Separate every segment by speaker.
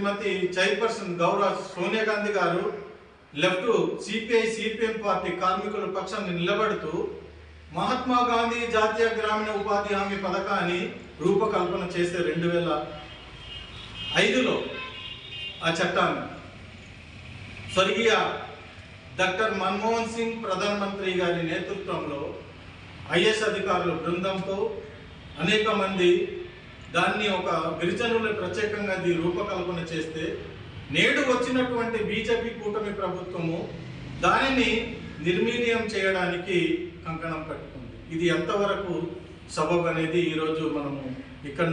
Speaker 1: శ్రీమతి chairperson గౌరవ సోనియా గాంధీ గారు left CPI CPM party కార్మికుల పక్షాన్ని నిలబడుతూ మహాత్మా గాంధీ జాతీయ గ్రామీణ ఉపాధి హామీ పథకాన్ని రూపకల్పన చేసే 2005లో ఆ చట్టాన్ని స్వర్గీయ డాక్టర్ మన్మోహన్ సింగ్ ప్రధానమంత్రి గారి నేతృత్వంలో ఐఎస్ అధికారుల బృందంతో అనేక మంది దాన్ని ఒక గిరిజనులు ప్రత్యేకంగా రూపకల్పన చేస్తే నేడు వచ్చినటువంటి బీజేపీ కూటమి ప్రభుత్వము దానిని నిర్వీర్యం చేయడానికి కంకణం కట్టుకుంది. ఇది ఎంతవరకు సబబు అనేది ఈరోజు మనము ఇక్కడ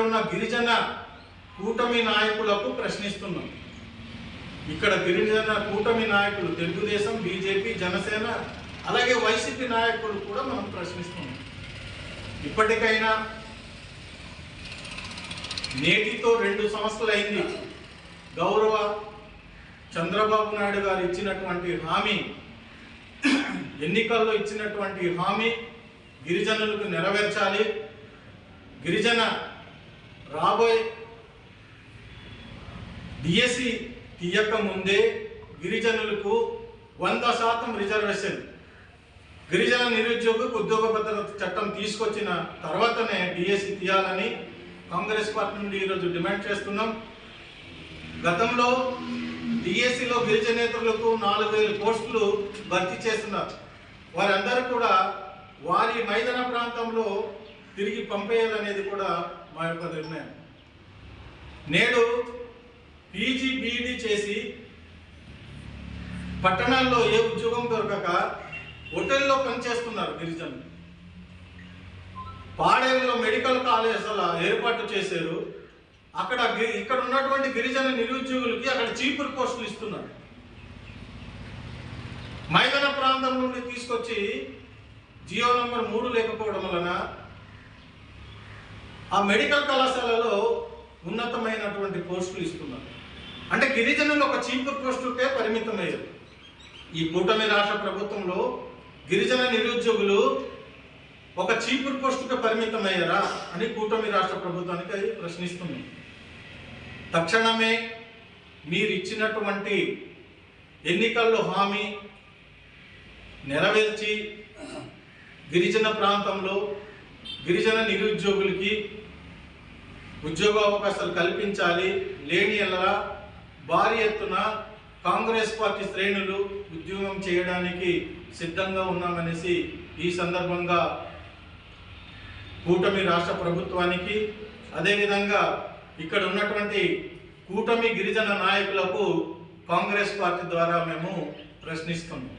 Speaker 1: ఉన్న గిరిజన కూటమి నాయకులకు ప్రశ్నిస్తున్నాం. ఇక్కడ గిరిజన కూటమి నాయకులు తెలుగుదేశం, బీజేపీ, జనసేన అలాగే వైసీపీ నాయకులు కూడా మనం ప్రశ్నిస్తున్నాం. ఇప్పటికైనా నేటితో 2 సంవత్సరాలు అయింది. గౌరవ చంద్రబాబు నాయుడు గారు ఇచ్చినటువంటి హామీ, ఎన్నికల్లో ఇచ్చినటువంటి హామీ గిరిజనులకు నెరవేర్చాలి. గిరిజన రాబోయే డిఎస్సి తీయక ముందే గిరిజనులకు 100% రిజర్వేషన్, గిరిజన నిరుద్యోగులకు ఉద్యోగ భద్రత చట్టం తీసుకొచ్చిన తర్వాతనే డిఎస్సి తీయాలని కాంగ్రెస్ పార్టీ నుండి ఈరోజు డిమాండ్ చేస్తున్నాం. గతంలో డిఎస్సిలో గిరిజనేతరులకు 4000 పోస్టులు భర్తీ చేస్తున్నారు. వారందరూ కూడా వారి మైదాన ప్రాంతంలో తిరిగి పంపేయాలనేది కూడా మా యొక్క నిర్ణయం. నేడు పీజీ బీఈడీ చేసి పట్టణాల్లో ఏ ఉద్యోగం దొరకక హోటల్లో పనిచేస్తున్నారు గిరిజనులు. పాడేరులో మెడికల్ కాలేజీల ఏర్పాటు చేశారు. ఇక్కడ ఉన్నటువంటి గిరిజన నిరుద్యోగులకి అక్కడ చీపురు పోస్టులు ఇస్తున్నారు. మైదాన ప్రాంతం నుండి తీసుకొచ్చి జియో నంబర్ 3 లేకపోవడం వలన ఆ మెడికల్ కళాశాలలో ఉన్నతమైనటువంటి పోస్టులు ఇస్తున్నారు. అంటే గిరిజనులు ఒక చీపురు పోస్టుకే పరిమితమయ్యారు. ఈ కూటమి రాష్ట్ర ప్రభుత్వంలో గిరిజన నిరుద్యోగులు ఒక చీపురు పోస్టుకే పరిమితమయ్యారా అని కూటమి రాష్ట్ర ప్రభుత్వానికి ప్రశ్నిస్తుంది. తక్షణమే మీరు ఇచ్చినటువంటి ఎన్నికల్లో హామీ నెరవేర్చి గిరిజన ప్రాంతంలో గిరిజన నిరుద్యోగులకి ఉద్యోగ అవకాశాలు కల్పించాలి. లేని ఎలా భారీ ఎత్తున కాంగ్రెస్ పార్టీ శ్రేణులు ఉద్యోగం చేయడానికి సిద్ధంగా ఉన్నామనేసి ఈ సందర్భంగా కూటమి రాష్ట్ర ప్రభుత్వానికి అదేవిధంగా ఇక్కడ ఉన్నటువంటి కూటమి గిరిజన నాయకులకు కాంగ్రెస్ పార్టీ ద్వారా మేము ప్రశ్నిస్తున్నాం.